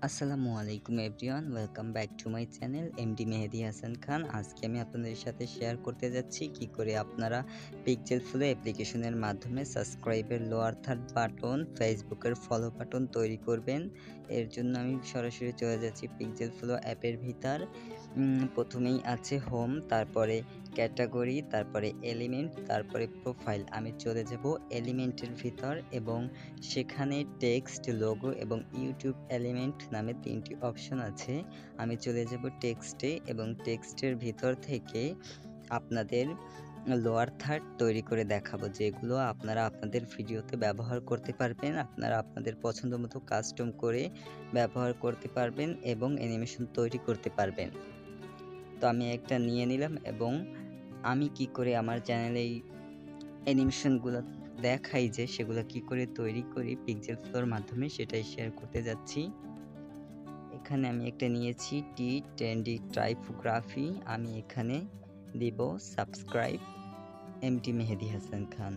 আসসালামু আলাইকুম everyone, welcome back to my channel MD Mehedi Hasan Khan. আজকে আমি আপনাদের সাথে শেয়ার করতে যাচ্ছি কি করে আপনারা পিক্সেল ফ্লো অ্যাপ্লিকেশনের মাধ্যমে সাবস্ক্রাইবের লোয়ার থার্ড বাটন, ফেসবুকের ফলো বাটন তৈরি করবেন। এর জন্য আমি সরাসরি চলে যাচ্ছি পিক্সেল ফ্লো অ্যাপের ভিতর। প্রথমেই আছে হোম, তারপরে ক্যাটাগরি, তারপরে এলিমেন্ট, তারপরে প্রোফাইল। আমি চলে যাব এলিমেন্টের ভিতর এবং সেখানে টেক্সট, লোগো এবং ইউটিউব এলিমেন্ট নামে ৩টি অপশন আছে। আমি চলে যাব টেক্সটে এবং টেক্সটের ভিতর থেকে আপনাদের লোয়ার থার্ড তৈরি করে দেখাবো, যেগুলো আপনারা আপনাদের ভিডিওতে ব্যবহার করতে পারবেন। আপনারা আপনাদের পছন্দ মতো কাস্টম করে ব্যবহার করতে পারবেন এবং অ্যানিমেশন তৈরি করতে পারবেন। তো আমি একটা নিয়ে নিলাম এবং আমি কি করে আমার চ্যানেলে এই অ্যানিমেশনগুলো দেখাই যে সেগুলো কি করে তৈরি করি পিক্সেল ফ্লোর মাধ্যমে, সেটাই শেয়ার করতে যাচ্ছি। এখানে আমি একটা নিয়েছি T10D টাইপোগ্রাফি। আমি এখানে দিব সাবস্ক্রাইব এমডি মেহেদি হাসান খান।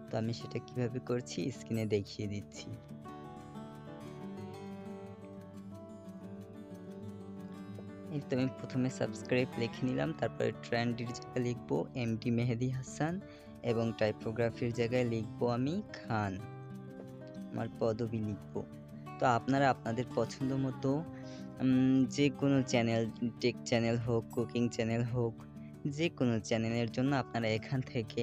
তো আমি সেটা কিভাবে করছি স্ক্রিনে দেখিয়ে দিচ্ছি। এই তো আমি প্রথমে সাবস্ক্রাইব লিখে নিলাম, তারপরে ট্রেন্ডির জায়গায় লিখবো এমডি মেহেদি হাসান এবং টাইপোগ্রাফির জায়গায় লিখবো আমি খান, আমার পদবি লিখবো। তো আপনারা আপনাদের পছন্দ মতো যে কোনো চ্যানেল, টেক চ্যানেল হোক, কুকিং চ্যানেল হোক, যে কোনো চ্যানেলের জন্য আপনারা এখান থেকে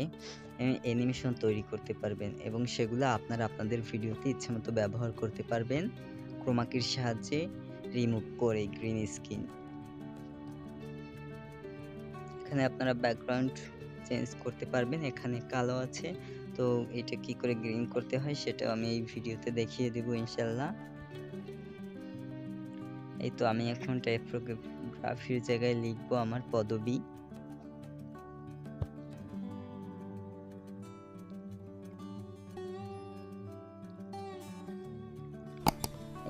অ্যানিমেশন তৈরি করতে পারবেন এবং সেগুলো আপনারা আপনাদের ভিডিওতে ইচ্ছামতো ব্যবহার করতে পারবেন ক্রোমাকির সাহায্যে রিমুভ করে গ্রিন স্ক্রিন। এখানে আপনারা ব্যাকগ্রাউন্ড চেঞ্জ করতে পারবেন। এখানে কালো আছে, তো এটা কি করে গ্রিন করতে হয় সেটাও আমি এই ভিডিওতে দেখিয়ে দেব ইনশাল্লাহ। এই তো আমি এখন টাইপোগ্রাফির জায়গায় লিখবো আমার পদবি।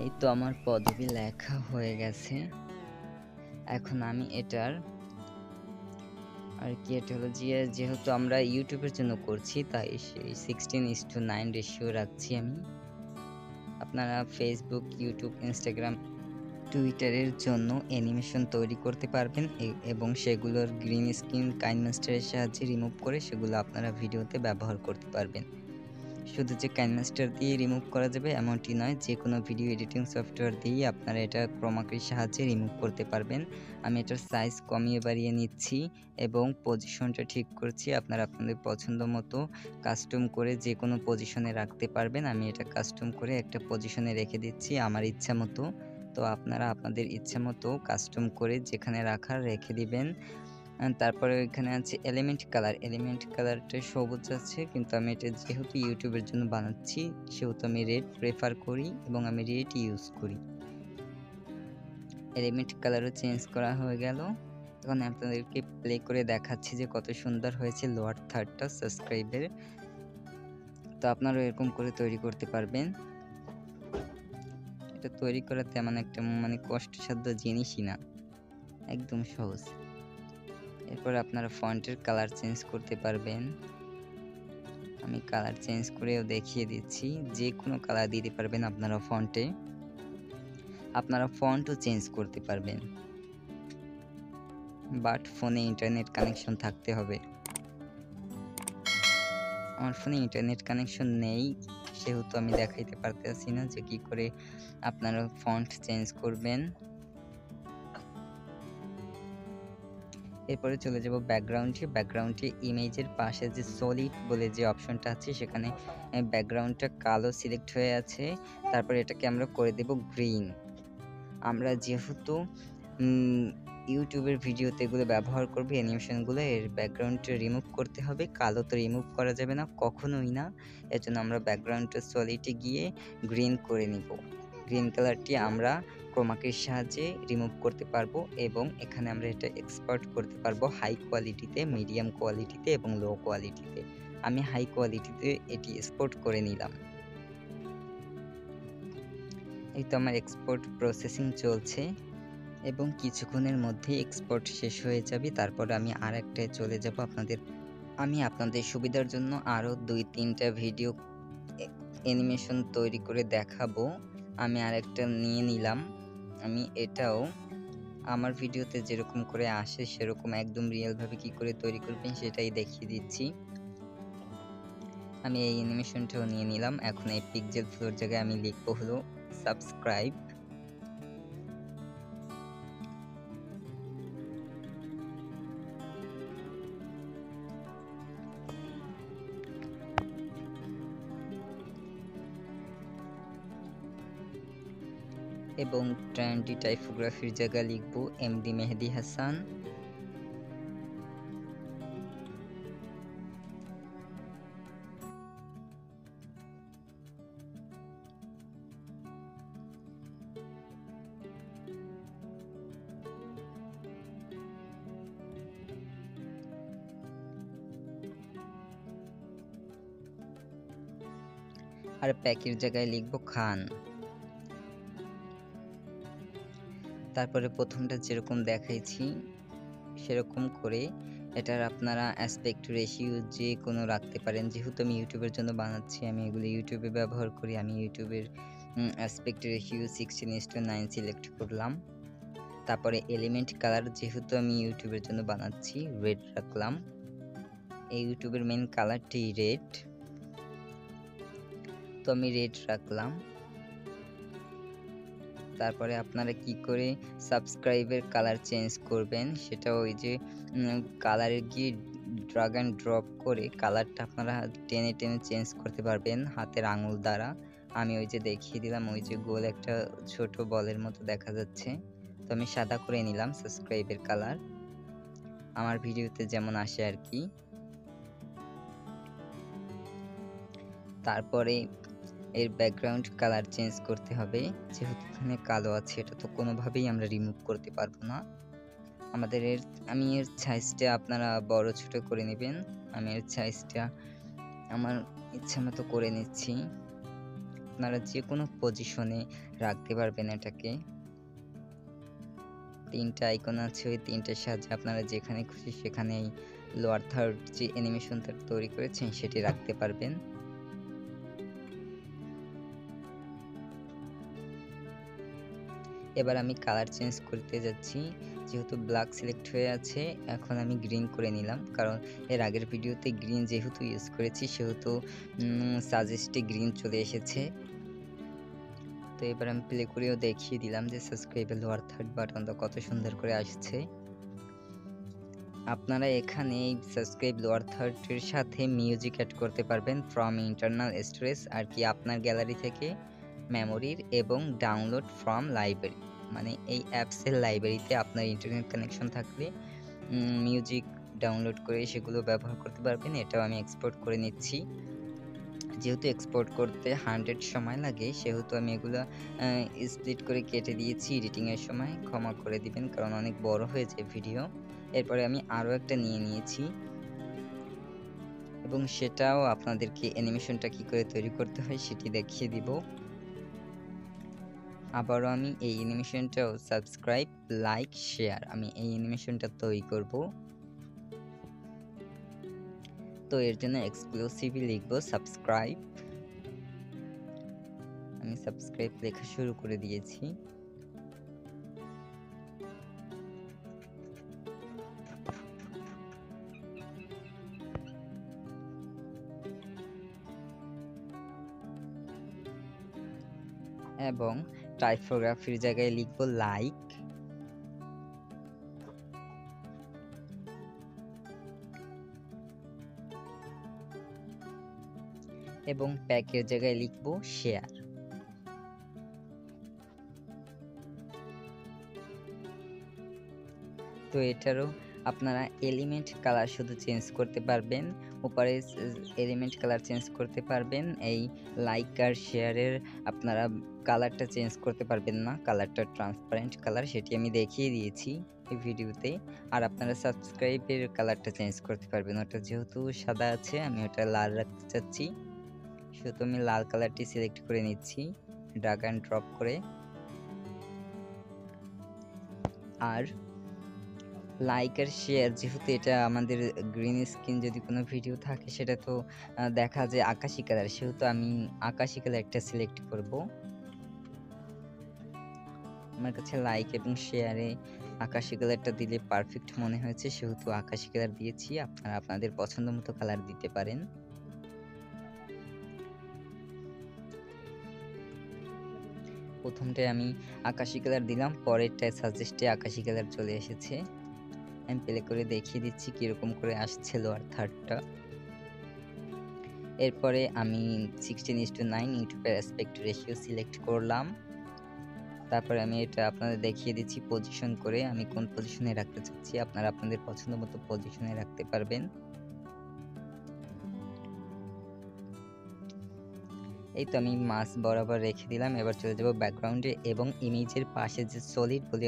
এই তো আমার পদবি লেখা হয়ে গেছে। এখন আমি এটার আর কি, এটা হলো যেহেতু আমরা ইউটিউবের জন্য করছি তাই 16:9 রেশিও রাখছি আমি। আপনারা ফেসবুক, ইউটিউব, ইনস্টাগ্রাম, টুইটারের জন্য অ্যানিমেশন তৈরি করতে পারবেন এবং সেগুলোর গ্রিন স্ক্রিন কাইনমাস্টারের সাহায্যে রিমুভ করে সেগুলো আপনারা ভিডিওতে ব্যবহার করতে পারবেন। শুধু যে কাইনমাস্টার দিয়ে রিমুভ করা যাবে এমনটি নয়, যে কোনো ভিডিও এডিটিং সফটওয়্যার দিয়েই আপনারা এটা ক্রোমাকির সাহায্যে রিমুভ করতে পারবেন। আমি এটার সাইজ কমিয়ে বাড়িয়ে নিচ্ছি এবং পজিশনটা ঠিক করছি। আপনারা আপনাদের পছন্দ মতো কাস্টম করে যে কোনো পজিশনে রাখতে পারবেন। আমি এটা কাস্টম করে একটা পজিশনে রেখে দিচ্ছি আমার ইচ্ছা মতো। তো আপনারা আপনাদের ইচ্ছা মতো কাস্টম করে যেখানে রাখার রেখে দিবেন। তারপরে এখানে আছে এলিমেন্ট কালার। এলিমেন্ট কালারটা সবুজ আছে, কিন্তু আমি এটা যেহেতু ইউটিউবের জন্য বানাচ্ছি সেহেতু আমি রেড প্রেফার করি এবং আমি রেড ইউজ করি। এলিমেন্ট কালারও চেঞ্জ করা হয়ে গেল। এখন আপনাদেরকে প্লে করে দেখাচ্ছি যে কত সুন্দর হয়েছে লোয়ার থার্ডটা সাবস্ক্রাইবের। তো আপনারাও এরকম করে তৈরি করতে পারবেন। এটা তৈরি করা তেমন একটা কষ্টসাধ্য জিনিসই না, একদম সহজ। এরপর আপনারা ফন্টের কালার চেঞ্জ করতে পারবেন। আমি কালার চেঞ্জ করেও দেখিয়ে দিচ্ছি, যে কোনো কালার দিতে পারবেন আপনারা ফন্টে। আপনারা ফন্টও চেঞ্জ করতে পারবেন, বাট ফোনে ইন্টারনেট কানেকশন থাকতে হবে। আমার ফোনে ইন্টারনেট কানেকশন নেই, সেহেতু আমি দেখাইতে পারতেছি না যে কি করে আপনারা ফন্ট চেঞ্জ করবেন। এরপরে চলে যাব ব্যাকগ্রাউন্ডে। ব্যাকগ্রাউন্ডে ইমেজের পাশে যে সলিড বলে যে অপশনটা আছে সেখানে ব্যাকগ্রাউন্ডটা কালো সিলেক্ট হয়ে আছে। তারপরে এটাকে আমরা করে দেব গ্রিন। আমরা যেহেতু ইউটিউবের ভিডিওতে এগুলো ব্যবহার করব অ্যানিমেশনগুলো, এর ব্যাকগ্রাউন্ডটা রিমুভ করতে হবে। কালো তো রিমুভ করা যাবে না, কখনোই না। এর জন্য আমরা ব্যাকগ্রাউন্ডটা সলিডে গিয়ে গ্রিন করে নিব। গ্রিন কালারটি আমরা ক্রোমাকির সাহায্যে রিমুভ করতে পারবো এবং এখানে আমরা এটা এক্সপোর্ট করতে পারবো হাই কোয়ালিটিতে, মিডিয়াম কোয়ালিটিতে এবং লো কোয়ালিটিতে। আমি হাই কোয়ালিটিতে এটি এক্সপোর্ট করে নিলাম। এই তো আমার এক্সপোর্ট প্রসেসিং চলছে এবং কিছুক্ষণের মধ্যেই এক্সপোর্ট শেষ হয়ে যাবে। তারপর আমি আরেকটায় চলে যাব। আমি আপনাদের সুবিধার জন্য আরও 2-3টা ভিডিও অ্যানিমেশন তৈরি করে দেখাবো। আমি আরেকটা নিয়ে নিলাম। আমি এটাও আমার ভিডিওতে যেরকম করে আসে সেরকম একদম রিয়েলভাবে কি করে তৈরি করবেন সেটাই দেখিয়ে দিচ্ছি। আমি এই অ্যানিমেশনটাও নিয়ে নিলাম। এখন এই পিক্সেল ফ্লোর জায়গায় আমি লিখবো হলো সাবস্ক্রাইব। এবং ট্রেন্ডি টাইপোগ্রাফির জায়গায় লিখবো এমডি মেহেদী হাসান। আর প্যাকের জায়গায় লিখবো খান। তারপরে প্রথমটা যেরকম দেখাইছি সেরকম করে এটার আপনারা অ্যাসপেক্ট রেশিও যে কোনো রাখতে পারেন। যেহেতু আমি ইউটিউবের জন্য বানাচ্ছি, আমি এগুলো ইউটিউবে ব্যবহার করি। আমি ইউটিউবের অ্যাসপেক্ট রেশিও 16:9 সিলেক্ট করলাম। তারপরে এলিমেন্ট কালার, যেহেতু আমি ইউটিউবের জন্য বানাচ্ছি, রেড রাখলাম। এই ইউটিউবের মেন কালারটি রেড, তো আমি রেড রাখলাম। তারপরে আপনারা কি করে সাবস্ক্রাইবের কালার চেঞ্জ করবেন সেটা ওই যে কালারে গিয়ে ড্রাগ অ্যান্ড ড্রপ করে কালারটা আপনারা টেনে টেনে চেঞ্জ করতে পারবেন হাতের আঙুল দ্বারা। আমি ওই যে দেখিয়ে দিলাম, ওই যে গোল একটা ছোট বলের মতো দেখা যাচ্ছে। তো আমি সাদা করে নিলাম সাবস্ক্রাইবের কালার, আমার ভিডিওতে যেমন আসে আর কি। তারপরে এর ব্যাকগ্রাউন্ড কালার চেঞ্জ করতে হবে। যেহেতু এখানে কালো আছে, এটা তো কোনোভাবেই আমরা রিমুভ করতে পারবো না। আমি এর সাইজটা আপনারা বড় ছোট করে নেবেন। আমি এর সাইজটা আমার ইচ্ছা মতো করে নিচ্ছি। আপনারা যে কোনো পজিশনে রাখতে পারবেন এটাকে। তিনটা আইকন আছে, ওই তিনটার সাহায্যে আপনারা যেখানে খুশি সেখানেই লোয়ার থার্ড যে অ্যানিমেশনটা তৈরি করেছেন সেটি রাখতে পারবেন। এবার আমি কালার চেঞ্জ করতে যাচ্ছি। যেহেতু ব্ল্যাক সিলেক্ট হয়ে আছে, এখন আমি গ্রিন করে নিলাম, কারণ এর আগের ভিডিওতে গ্রিন যেহেতু ইউজ করেছি সেহেতু সাজেস্টে গ্রিন চলে এসেছে। তো এবার আমি প্লে করেও দেখিয়ে দিলাম যে সাবস্ক্রাইবের লোয়ার থার্ড বাটনটা কত সুন্দর করে আসছে। আপনারা এখানে এই সাবস্ক্রাইব লোয়ার থার্ডের সাথে মিউজিক অ্যাড করতে পারবেন ফ্রম ইন্টারনাল স্টোরেজ, আর কি আপনার গ্যালারি থেকে, মেমোরির, এবং ডাউনলোড ফ্রম লাইব্রেরি। মানে এই অ্যাপসের লাইব্রেরিতে আপনার ইন্টারনেট কানেকশন থাকলে মিউজিক ডাউনলোড করে সেগুলো ব্যবহার করতে পারবেন। এটাও আমি এক্সপোর্ট করে নিচ্ছি। যেহেতু এক্সপোর্ট করতে 100 সময় লাগে সেহেতু আমি এগুলো স্প্লিট করে কেটে দিয়েছি এডিটিংয়ের সময়, ক্ষমা করে দিবেন কারণ অনেক বড় হয়ে যায় ভিডিও। এরপরে আমি আরও একটা নিয়ে নিয়েছি এবং সেটাও আপনাদেরকে অ্যানিমেশনটা কি করে তৈরি করতে হয় সেটি দেখিয়ে দিব। আবারও আমি এই অ্যানিমেশনটাও সাবস্ক্রাইব, লাইক, শেয়ার, আমি এই অ্যানিমেশনটা তৈরি করব। তো এর জন্য এক্সক্লুসিভলি লিখব সাবস্ক্রাইব। আমি সাবস্ক্রাইব লেখা শুরু করে দিয়েছি। এবং টাইপোগ্রাফির জায়গায় লিখব লাইক। এবং প্যাকের জায়গায় লিখব শেয়ার। তো এটারও আপনারা এলিমেন্ট কালার শুধু চেঞ্জ করতে পারবেন, উপরে এলিমেন্ট কালার চেঞ্জ করতে পারবেন। এই লাইক আর শেয়ারের আপনারা কালারটা চেঞ্জ করতে পারবেন না, কালারটা ট্রান্সপারেন্ট কালার, সেটি আমি দেখিয়ে দিয়েছি এই ভিডিওতে। আর আপনারা সাবস্ক্রাইবের কালারটা চেঞ্জ করতে পারবেন, ওটা যেহেতু সাদা আছে আমি ওটা লাল রাখতে চাচ্ছি, সেহেতু আমি লাল কালারটি সিলেক্ট করে নিচ্ছি ড্র্যাগ অ্যান্ড ড্রপ করে। আর লাইক আর শেয়ার, যেহেতু এটা আমাদের গ্রিন স্ক্রিন যদি কোনো ভিডিও থাকে সেটা তো দেখা যায় আকাশি কালার, সেহেতু আমি আকাশি কালারটা সিলেক্ট করব। আমার কাছে লাইক এবং শেয়ারে আকাশি কালারটা দিলে পারফেক্ট মনে হয়েছে, সেহেতু আকাশি কালার দিয়েছি। আপনারা আপনাদের পছন্দ মতো কালার দিতে পারেন। প্রথমটায় আমি আকাশি কালার দিলাম, পরেরটায় সাজেস্টে আকাশি কালার চলে এসেছে। আমি প্লে করে দেখিয়ে দিচ্ছি কীরকম করে আসছে লোয়ার থার্ডটা। এরপরে আমি 16:9 ইউটিউবের অ্যাসপেক্ট রেশিও সিলেক্ট করলাম। তারপরে আমি এটা আপনাদের দেখিয়ে দিচ্ছি পজিশন করে আমি কোন পজিশনে রাখতে চাচ্ছি। আপনারা আপনাদের পছন্দ মতো পজিশনে রাখতে পারবেন। এই তো আমি মাছ বরাবর রেখে দিলাম। এবার চলে যাব ব্যাকগ্রাউন্ডে এবং ইমেজের পাশে যে সলিড বলে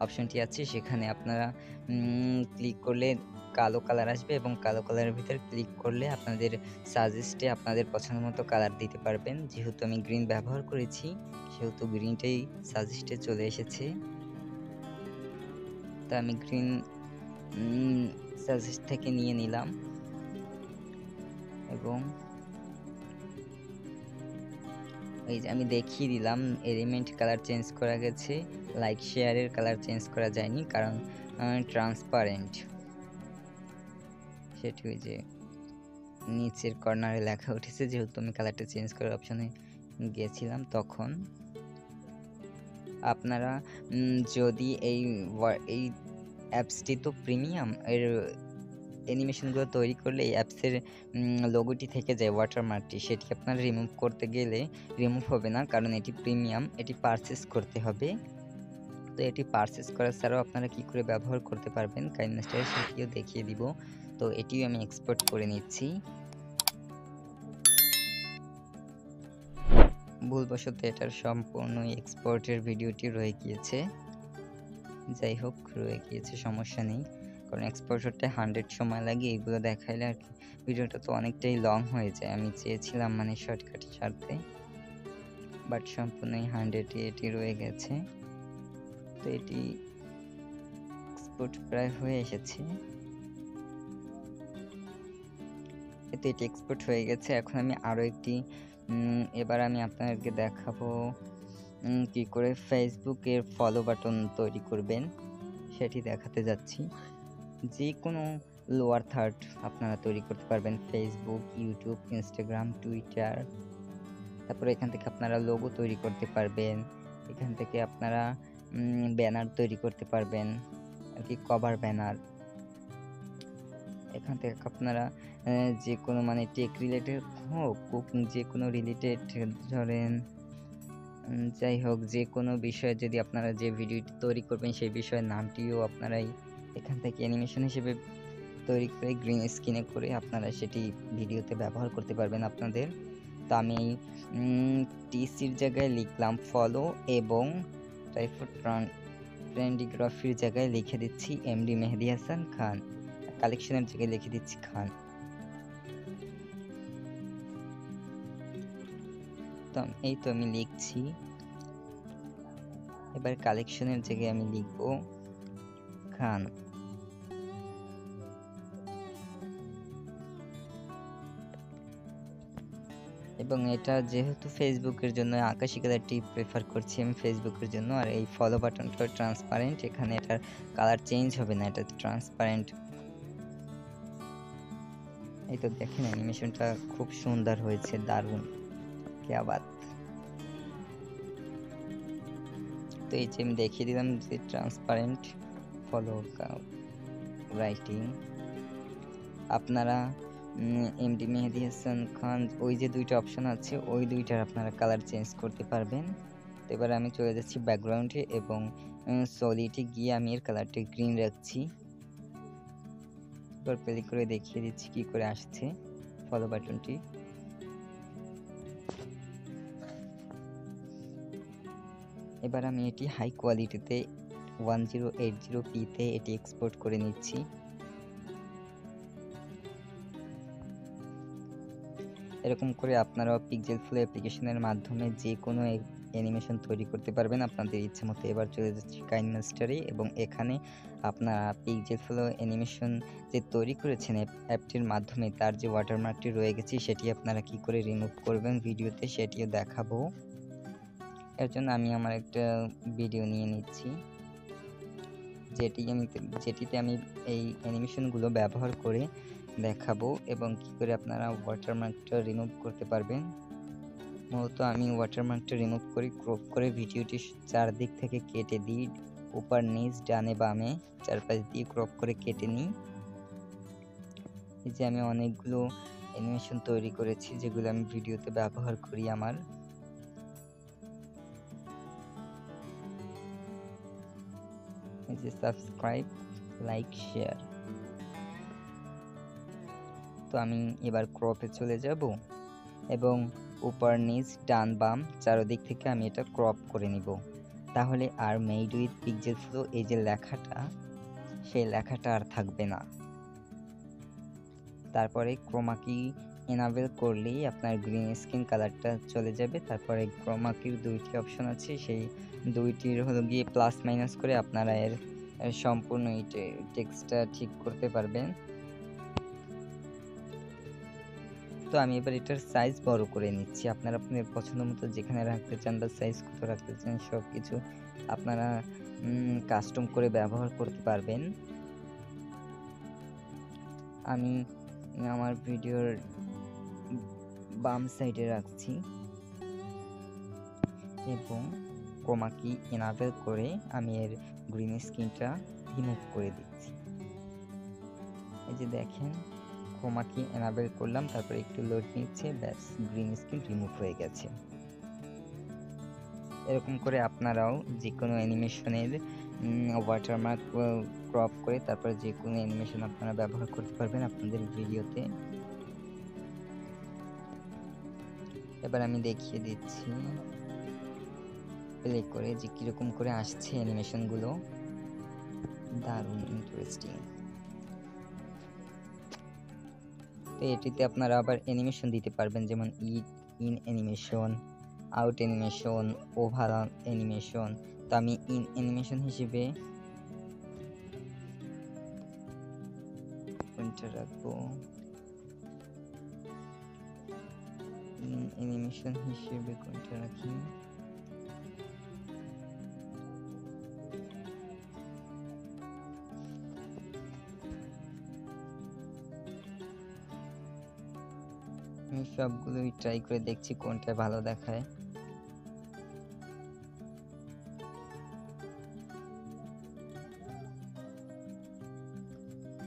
অপশনটি আছে সেখানে আপনারা ক্লিক করলে কালো কালার আসবে এবং কালো কালারের ভিতর ক্লিক করলে আপনাদের সাজেস্টে আপনাদের পছন্দ মতো কালার দিতে পারবেন। যেহেতু আমি গ্রিন ব্যবহার করেছি সেহেতু গ্রিনটাই সাজেস্টে চলে এসেছে। তা আমি গ্রিন সাজেস্ট থেকে নিয়ে নিলাম এবং এই যে আমি দেখিয়ে দিলাম এলিমেন্ট কালার চেঞ্জ করা গেছে, লাইক শেয়ারের কালার চেঞ্জ করা যায়নি কারণ ট্রান্সপারেন্ট। সেটি ওই যে নিচের কর্নারে লেখা উঠেছে, যেহেতু আমি কালারটা চেঞ্জ করার অপশনে গিয়েছিলাম তখন। আপনারা যদি এই অ্যাপসটি তো প্রিমিয়াম, এর অ্যানিমেশনগুলো তৈরি করলে এই অ্যাপসের লোগোটি থেকে যায় ওয়াটারমার্কটি, সেটি আপনারা রিমুভ করতে গেলে রিমুভ হবে না কারণ এটি প্রিমিয়াম, এটি পারচেস করতে হবে। তো এটি পারচেস করা ছাড়াও আপনারা কি করে ব্যবহার করতে পারবেন কাইন্ডনেসটারে সেটিও দেখিয়ে দিব। তো এটিও আমি এক্সপোর্ট করে নিচ্ছি। ভুলবশত এটার সম্পূর্ণ এক্সপোর্টের ভিডিওটি রয়ে গিয়েছে। যাই হোক, রয়ে গিয়েছে, সমস্যা নেই, কারণ এক্সপোর্টটা 100 সময় লাগে। এগুলো দেখাইলে আর কি ভিডিওটা তো অনেকটাই লং হয়ে যায়। আমি চেয়েছিলাম মানে শর্টকাটে ছাড়তে, বাট সম্পূর্ণই 100 এটি রয়ে গেছে। তো এটি এক্সপোর্ট প্রায় হয়ে এসেছে। এতে এটি এক্সপোর্ট হয়ে গেছে। এখন আমি আরও একটি এবার আমি আপনাদেরকে দেখাবো কি করে ফেসবুকের ফলো বাটন তৈরি করবেন সেটি দেখাতে যাচ্ছি। যে কোনো লোয়ার থার্ড আপনারা তৈরি করতে পারবেন, ফেসবুক, ইউটিউব, ইনস্টাগ্রাম, টুইটার। তারপরে এখান থেকে আপনারা লোগো তৈরি করতে পারবেন, এখান থেকে আপনারা ব্যানার তৈরি করতে পারবেন, আর কি কভার ব্যানার। এখান থেকে আপনারা যে কোনো মানে টেক রিলেটেড হোক, কুকিং যে কোনো রিলেটেড ধরেন, যাই হোক যে কোনো বিষয়ে যদি আপনারা যে ভিডিওটি তৈরি করবেন সেই বিষয়ের নামটিও আপনারাই এখান থেকে অ্যানিমেশন হিসেবে তৈরি করে গ্রিন স্ক্রিনে করে আপনারা সেটি ভিডিওতে ব্যবহার করতে পারবেন আপনাদের। তো আমি টিসির জায়গায় লিখলাম ফলো এবং ট্রেন্ডিগ্রাফির জায়গায় লিখে দিচ্ছি এমডি মেহেদী হাসান খান, কালেকশনের জায়গায় লিখে দিচ্ছি খান। তো এই তো আমি লিখছি। এবার কালেকশনের জায়গায় আমি লিখব খান। এবং এটা যেহেতু ফেসবুকের জন্য আকাশি কালারটি প্রেফার করছি আমি ফেসবুকের জন্য। আর এই ফলো বাটনটা ট্রান্সপারেন্ট, এখানে এটার কালার চেঞ্জ হবে না, এটা ট্রান্সপারেন্ট। এই তো দেখেন অ্যানিমেশনটা খুব সুন্দর হয়েছে, দারুণ, क्या बात। তো এই যে আমি দেখিয়ে দিলাম যে ট্রান্সপারেন্ট ফলো রাইটিং। আপনারা এমডি মেহেদী হাসান খান ওই যে দুইটা অপশন আছে ওই দুইটার আপনারা কালার চেঞ্জ করতে পারবেন। তো এবার আমি চলে যাচ্ছি ব্যাকগ্রাউন্ডে এবং সলিডে গিয়ে আমি এর কালারটা গ্রিন রাখছি। এবার প্লে করে দেখিয়ে দিচ্ছি কি করে আসছে ফলো বাটনটি। এবার আমি এটি হাই কোয়ালিটিতে 1080p তে এটি এক্সপোর্ট করে নিচ্ছি। এরকম করে আপনারাও পিক্সেল ফ্লো অ্যাপ্লিকেশনের মাধ্যমে যে কোনো অ্যানিমেশন তৈরি করতে পারবেন আপনাদের ইচ্ছে মতো। এবার চলে যাচ্ছি কাইনমাস্টারে এবং এখানে আপনারা পিক্সেল ফ্লো অ্যানিমেশন যে তৈরি করেছেন অ্যাপটির মাধ্যমে তার যে ওয়াটারমার্কটি রয়ে গেছে সেটি আপনারা কি করে রিমুভ করবেন ভিডিওতে সেটিও দেখাবো। এর জন্য আমি আমার একটা ভিডিও নিয়ে নিচ্ছি, যেটিতে আমি এই অ্যানিমেশনগুলো ব্যবহার করে দেখাবো এবং কি করে আপনারা ওয়াটারমার্কটা রিমুভ করতে পারবেন। মূলত আমি ওয়াটারমার্কটা রিমুভ করি, ক্রপ করে ভিডিওটি চারদিক থেকে কেটে দিই, উপর নিচ ডানে বামে চারপাশ দিয়ে ক্রপ করে কেটে নিই। এই যে আমি অনেকগুলো অ্যানিমেশন তৈরি করেছি যেগুলো আমি ভিডিওতে ব্যবহার করি আমার। এই যে সাবস্ক্রাইব, লাইক, শেয়ার। তো আমি এবার ক্রপে চলে যাব এবং উপর নিচ ডান বাম চারদিক থেকে আমি এটা ক্রপ করে নিব। তাহলে are made with pixel flow এই যে লেখাটা, সেই লেখাটা আর থাকবে না। তারপরে ক্রোমা কি এনাবেল করলেই আপনার গ্রিন স্ক্রিন কালারটা চলে যাবে। তারপরে ক্রোমা কির দুইটি অপশন আছে, সেই দুইটির হলো গিয়ে প্লাস মাইনাস করে আপনারা এর সম্পূর্ণ এই টেক্সটটা ঠিক করতে পারবেন। তো আমি এবার এটার সাইজ বড় করে নিচ্ছি। আপনারা আপনাদের পছন্দ মতো যেখানে রাখতে চান বা সাইজ কত রাখতে চান সব কিছু আপনারা কাস্টম করে ব্যবহার করতে পারবেন। আমি আমার ভিডিওর বাম সাইডে রাখছি এবং ক্রোমা কি এনাবেল করে আমি এর গ্রিন স্ক্রিনটা রিমুভ করে দিচ্ছি। এই যে দেখেন, ক্রোমা কি এনাবেল করলাম, তারপরে একটু লোড নিচ্ছে, ব্যাস গ্রিন স্ক্রিন রিমুভ হয়ে গেছে। এরকম করে আপনারাও যে কোনো অ্যানিমেশনের ওয়াটারমার্ক ক্রপ করে তারপরে যে কোনো অ্যানিমেশন আপনারা ব্যবহার করতে পারবেন আপনাদের ভিডিওতে। এবার আমি দেখিয়ে দিচ্ছি প্লে করে যে কিরকম করে আসছে অ্যানিমেশনগুলো, দারুণ ইন্টারেস্টিং। তো এটিতে আপনারা আবার অ্যানিমেশন দিতে পারবেন, যেমন in animation, out animation, overall animation. তো আমি ইন অ্যানিমেশন হিসেবে কোনটা রাখবো, ইন অ্যানিমেশন হিসেবে কোনটা রাখি, আমি সবগুলোই ট্রাই করে দেখছি কোনটা ভালো দেখায়।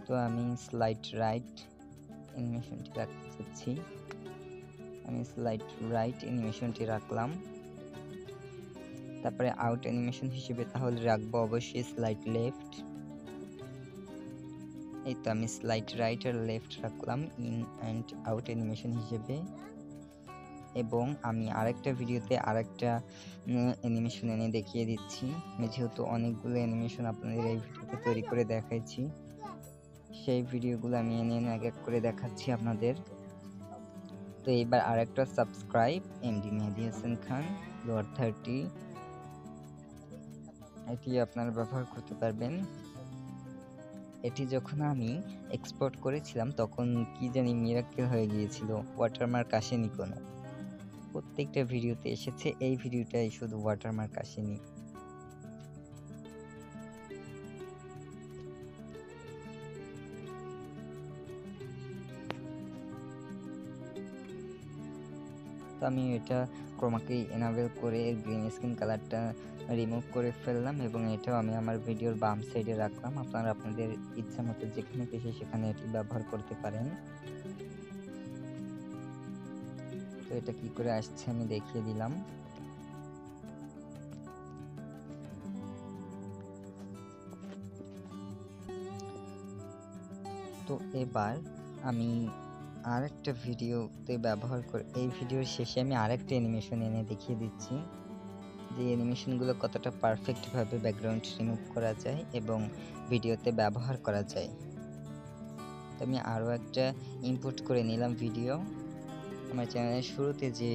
তো আমি স্লাইড রাইট অ্যানিমেশনটি রাখতে চাচ্ছি, আমি স্লাইড রাইট অ্যানিমেশনটি রাখলাম। তারপরে আউট অ্যানিমেশন হিসেবে তাহলে রাখবো অবশ্যই স্লাইড লেফট। এই তো আমি স্লাইড রাইট আর লেফট রাখলাম ইন অ্যান্ড আউট অ্যানিমেশন হিসেবে। এবং আমি আরেকটা ভিডিওতে আরেকটা অ্যানিমেশন এনে দেখিয়ে দিচ্ছি, যেহেতু অনেকগুলো অ্যানিমেশন আপনাদের এই ভিডিওতে তৈরি করে দেখাইছি, সেই ভিডিওগুলো আমি এনে এক এক করে দেখাচ্ছি আপনাদের। তো এবার আরেকটা সাবস্ক্রাইব এমডি মেহেদী হাসান খান লোয়ার 30, এটি আপনারা ব্যবহার করতে পারবেন। এটি যখন আমি এক্সপোর্ট করেছিলাম তখন কি জানি মিরাকেল হয়ে গিয়েছিল, ওয়াটারমার্ক আসেনি কোনো, প্রত্যেকটা ভিডিওতে এসেছে, এই ভিডিওটাই শুধু ওয়াটারমার্ক আসেনি। তো আমি এটা ক্রোমাকে এনাবেল করে গ্রিন স্ক্রিন কালারটা রিমুভ করে ফেললাম এবং এটাও আমি আমার ভিডিওর বাম সাইডে রাখলাম। আপনারা আপনাদের ইচ্ছা মতো যেখানে খুশি সেখানে এটি ব্যবহার করতে পারেন। তো এটা কি করে আসছে আমি দেখিয়ে দিলাম। তো এবার আমি আরেকটা ভিডিওতে ব্যবহার করে এই ভিডিওর শেষে আমি আরেকটা অ্যানিমেশন এনে দেখিয়ে দিচ্ছি যে অ্যানিমেশনগুলো কতটা পারফেক্টভাবে ব্যাকগ্রাউন্ড রিমুভ করা যায় এবং ভিডিওতে ব্যবহার করা যায়। তো আমি আরও একটা ইম্পোর্ট করে নিলাম ভিডিও, আমার চ্যানেলের শুরুতে যে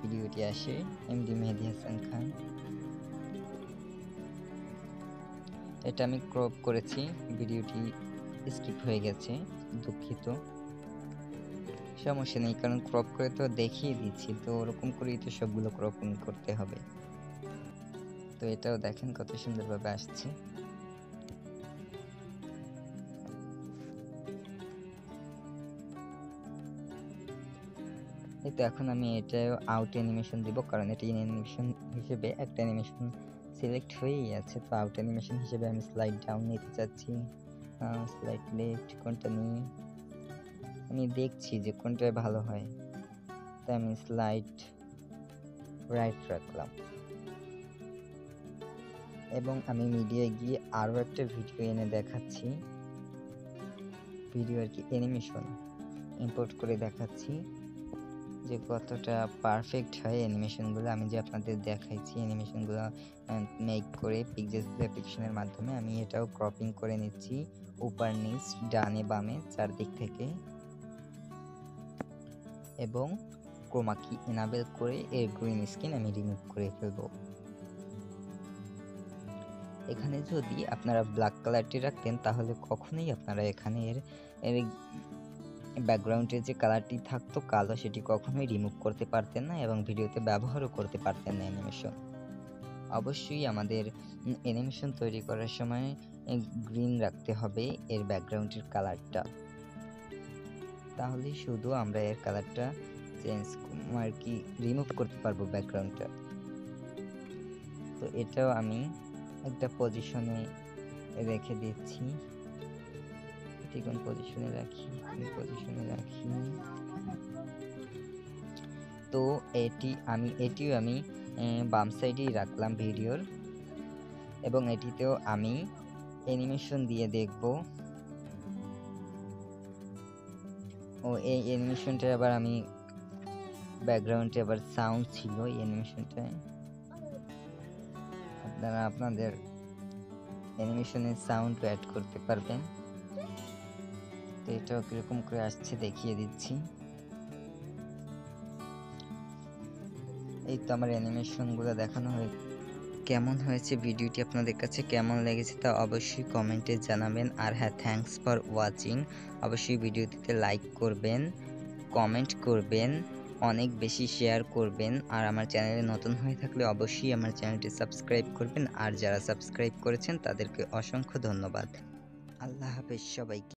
ভিডিওটি আসে এমডি মেহেদী হাসান খান, এটা আমি ক্রপ করেছি, ভিডিওটি স্কিপ হয়ে গেছে, দুঃখিত, সমস্যা নেই, কারণ ক্রপ করে তো দেখিয়ে দিচ্ছি, তো ওরকম করেই তো সবগুলো ক্রপিং করতে হবে। তো এটাও দেখেন কত সুন্দরভাবে আসছে। এই তো এখন আমি এটাও আউট অ্যানিমেশন দিব, কারণ এটা অ্যানিমেশন হিসেবে একটা অ্যানিমেশন সিলেক্ট হয়েই আছে। তো আউট অ্যানিমেশন হিসেবে আমি স্লাইড ডাউন নিতে চাচ্ছি, স্লাইড লেফট কোনটা নিই, আমি দেখছি যে কোনটায় ভালো হয়। তাই আমি স্লাইড রাইট রাখলাম এবং আমি মিডিয়ায় গিয়ে আরও একটা ভিডিও এনে দেখাচ্ছি, ভিডিও আর কি অ্যানিমেশন ইম্পোর্ট করে দেখাচ্ছি যে কতটা পারফেক্ট হয় অ্যানিমেশনগুলো। আমি যে আপনাদের দেখাইছি অ্যানিমেশনগুলো মেক করে পিক্সেল অ্যাপ্লিকেশনের মাধ্যমে আমি এটাও ক্রপিং করে নিচ্ছি উপর নিচ ডানে বামে চারদিক থেকে, এবং ক্রোমা কি এনাবেল করে এর গ্রিন স্ক্রিন আমি রিমুভ করে ফেলবো। এখানে যদি আপনারা ব্ল্যাক কালারটি রাখতেন তাহলে কখনোই আপনারা এখানে এর ব্যাকগ্রাউন্ডের যে কালারটি থাকতো কালো, সেটি কখনোই রিমুভ করতে পারতেন না এবং ভিডিওতে ব্যবহারও করতে পারতেন না অ্যানিমেশন। অবশ্যই আমাদের অ্যানিমেশন তৈরি করার সময় গ্রিন রাখতে হবে এর ব্যাকগ্রাউন্ডের কালারটা, তাহলে শুধু আমরা এর কালারটা চেঞ্জ আর কি রিমুভ করতে পারবো ব্যাকগ্রাউন্ডটা। তো এটাও আমি একটা পজিশনে রেখে দিচ্ছি, এটি কোন পজিশনে রাখি, তো এটিও আমি বাম সাইডেই রাখলাম ভিডিওর, এবং এটিতেও আমি অ্যানিমেশন দিয়ে দেখব। ও এই অ্যানিমেশনটা আবার আমি ব্যাকগ্রাউন্ডে আবার সাউন্ড ছিল এই অ্যানিমেশনটায়, আপনারা আপনাদের অ্যানিমেশনের সাউন্ড অ্যাড করতে পারবেন। তো এটাও কিরকম করে আসছে দেখিয়ে দিচ্ছি। এই তো আমার অ্যানিমেশনগুলো দেখানো হয়ে কেমন হয়েছে, ভিডিওটি আপনাদের কাছে কেমন লেগেছে তা অবশ্যই কমেন্টে জানাবেন। আর হ্যাঁ, থ্যাঙ্কস ফর ওয়াচিং। অবশ্যই ভিডিওটিতে লাইক করবেন, কমেন্ট করবেন, অনেক বেশি শেয়ার করবেন। আর আমার চ্যানেলে নতুন হয়ে থাকলে অবশ্যই আমার চ্যানেলটি সাবস্ক্রাইব করবেন। আর যারা সাবস্ক্রাইব করেছেন তাদেরকে অসংখ্য ধন্যবাদ। আল্লাহ হাফেজ সবাইকে।